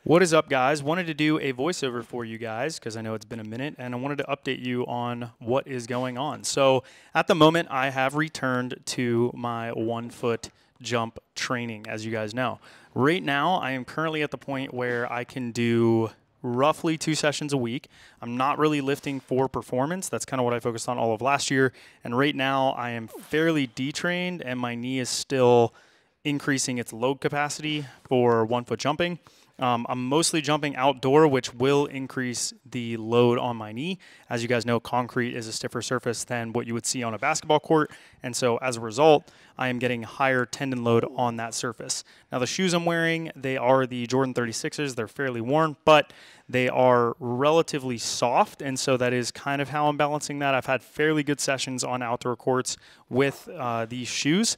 What is up, guys? Wanted to do a voiceover for you guys because I know it's been a minute, and I wanted to update you on what is going on. So at the moment, I have returned to my 1 foot jump training, as you guys know. Right now, I am currently at the point where I can do roughly 2 sessions a week. I'm not really lifting for performance. That's kind of what I focused on all of last year. And right now, I am fairly detrained, and my knee is still increasing its load capacity for 1 foot jumping. I'm mostly jumping outdoor, which will increase the load on my knee. As you guys know, concrete is a stiffer surface than what you would see on a basketball court. And so as a result, I am getting higher tendon load on that surface. Now, the shoes I'm wearing, they are the Jordan 36s. They're fairly worn, but they are relatively soft. And so that is kind of how I'm balancing that. I've had fairly good sessions on outdoor courts with these shoes.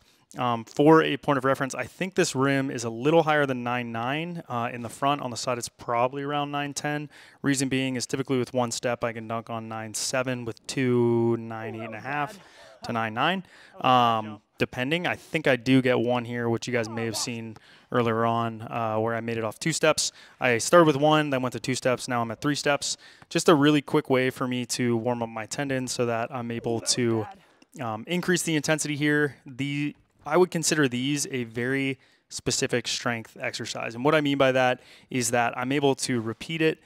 For a point of reference, I think this rim is a little higher than 9.9 in the front. On the side, it's probably around 9.10. Reason being is typically with one step, I can dunk on 9.7 with two 9.8.5 to 9.9. Depending, I think I do get one here, which you guys may have seen earlier on where I made it off 2 steps. I started with 1, then went to 2 steps. Now I'm at 3 steps. Just a really quick way for me to warm up my tendons so that I'm able to increase the intensity here. I would consider these a very specific strength exercise. And what I mean by that is that I'm able to repeat it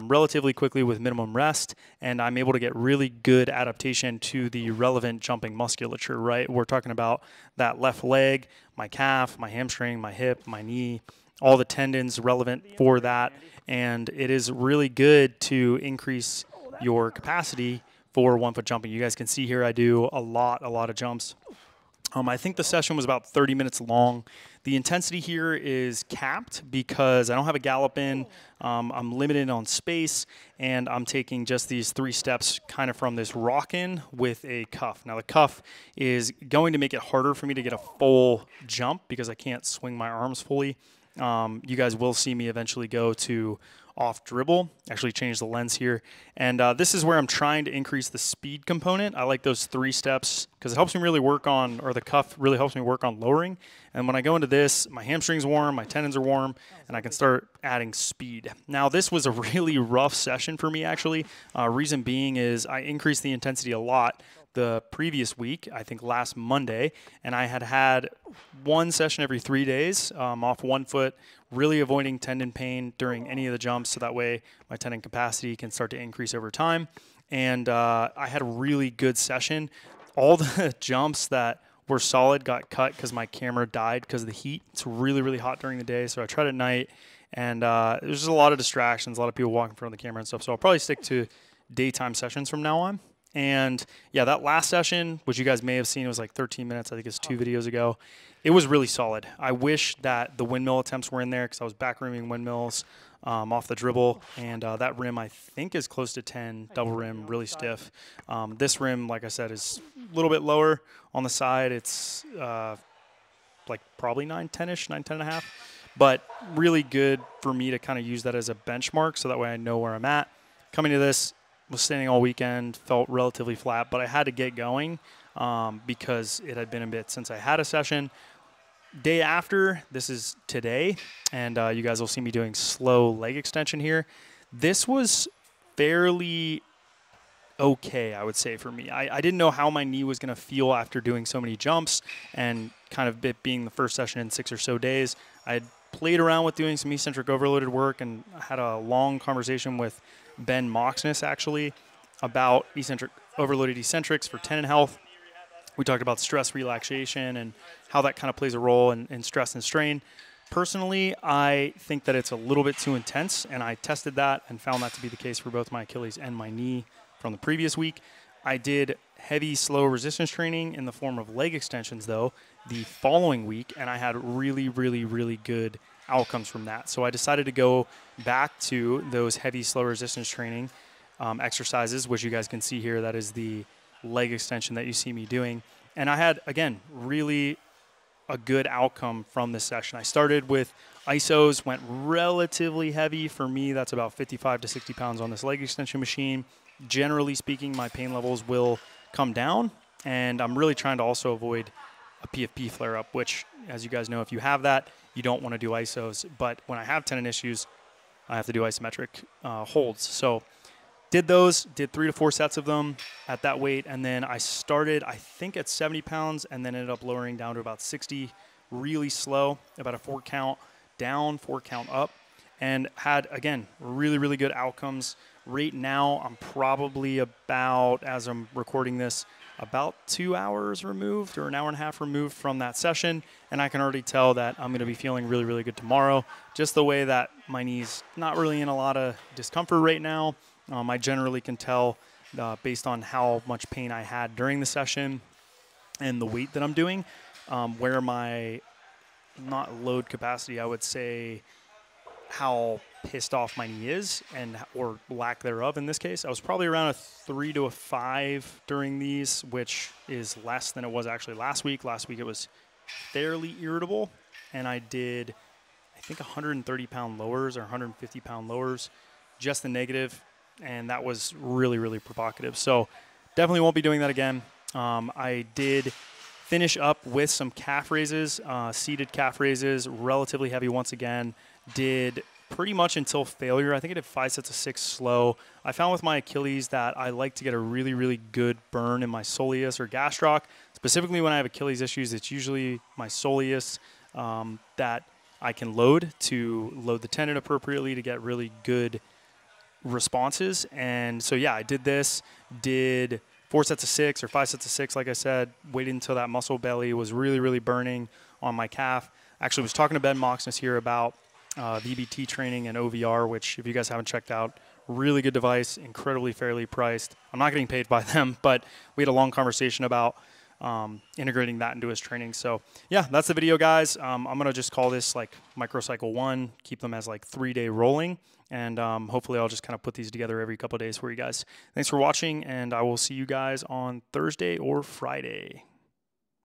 relatively quickly with minimum rest, and I'm able to get really good adaptation to the relevant jumping musculature, right? We're talking about that left leg, my calf, my hamstring, my hip, my knee, all the tendons relevant for that. And it is really good to increase your capacity for 1 foot jumping. You guys can see here I do a lot of jumps. I think the session was about 30 minutes long. The intensity here is capped because I don't have a gallop in. I'm limited on space, and I'm taking just these 3 steps kind of from this rock-in with a cuff. Now, the cuff is going to make it harder for me to get a full jump because I can't swing my arms fully. You guys will see me eventually go to off dribble, actually change the lens here. And this is where I'm trying to increase the speed component. I like those 3 steps because it helps me really work on, or the cuff really helps me work on lowering. And when I go into this, my hamstring's warm, my tendons are warm, and I can start adding speed. Now, this was a really rough session for me, actually. Reason being is I increased the intensity a lot the previous week, I think last Monday, and I had 1 session every 3 days off 1 foot, really avoiding tendon pain during any of the jumps, so that way my tendon capacity can start to increase over time. And I had a really good session. All the jumps that were solid got cut because my camera died because of the heat. It's really hot during the day, so I tried at night, and there's just a lot of distractions, a lot of people walking in front of the camera and stuff, so I'll probably stick to daytime sessions from now on. And yeah, that last session, which you guys may have seen, it was like 13 minutes. I think it's 2 videos ago. It was really solid. I wish that the windmill attempts were in there because I was back rimming windmills off the dribble. And that rim, I think, is close to 10, double rim, really stiff. This rim, like I said, is a little bit lower on the side. It's like probably 9.10-ish, 9.10.5. But really good for me to kind of use that as a benchmark so that way I know where I'm at. Coming to this, was standing all weekend, felt relatively flat, but I had to get going because it had been a bit since I had a session. Day after, this is today, and you guys will see me doing slow leg extension here. This was fairly okay, I would say, for me. I didn't know how my knee was going to feel after doing so many jumps and kind of it being the first session in 6 or so days. I had played around with doing some eccentric overloaded work and had a long conversation with Ben Moxness, actually, about overloaded eccentrics for tendon health. We talked about stress relaxation and how that kind of plays a role in stress and strain. Personally, I think that it's a little bit too intense, and I tested that and found that to be the case for both my Achilles and my knee from the previous week. I did heavy, slow resistance training in the form of leg extensions, though, the following week, and I had really good outcomes from that. So I decided to go back to those heavy, slow resistance training exercises, which you guys can see here. That is the leg extension that you see me doing. And I had, again, really a good outcome from this session. I started with isos, went relatively heavy. For me, that's about 55 to 60 pounds on this leg extension machine. Generally speaking, my pain levels will come down, and I'm really trying to also avoid a PFP flare-up, which, as you guys know, if you have that, you don't want to do isos. But when I have tendon issues, I have to do isometric holds. So did those, did 3 to 4 sets of them at that weight, and then I started, I think, at 70 pounds, and then ended up lowering down to about 60, really slow, about a 4 count down, 4 count up, and had, again, really, really good outcomes. Right now, I'm probably about, as I'm recording this, about 2 hours removed or an hour and a half removed from that session, and I can already tell that I'm going to be feeling really, really good tomorrow. Just the way that my knee's not really in a lot of discomfort right now. I generally can tell based on how much pain I had during the session and the weight that I'm doing, where my, not load capacity, I would say how pissed off my knee is, and or lack thereof in this case. I was probably around a 3 to a 5 during these, which is less than it was actually last week. Last week it was fairly irritable, and I did, I think, 130-pound lowers or 150-pound lowers, just the negative, and that was really, really provocative. So definitely won't be doing that again. I did finish up with some calf raises, seated calf raises, relatively heavy once again. Did pretty much until failure. I think I did 5 sets of 6 slow. I found with my Achilles that I like to get a really, really good burn in my soleus or gastroc. Specifically when I have Achilles issues, it's usually my soleus that I can load to load the tendon appropriately to get really good responses. And so yeah, I did this, did 4 sets of 6 or 5 sets of 6, like I said, waited until that muscle belly was really, really burning on my calf. Actually was talking to Ben Moxness here about VBT training and OVR, which if you guys haven't checked out, really good device, incredibly fairly priced. I'm not getting paid by them, but we had a long conversation about integrating that into his training. So yeah, that's the video, guys. I'm going to just call this like microcycle 1, keep them as like 3-day rolling. And hopefully I'll just kind of put these together every couple of days for you guys. Thanks for watching, and I will see you guys on Thursday or Friday.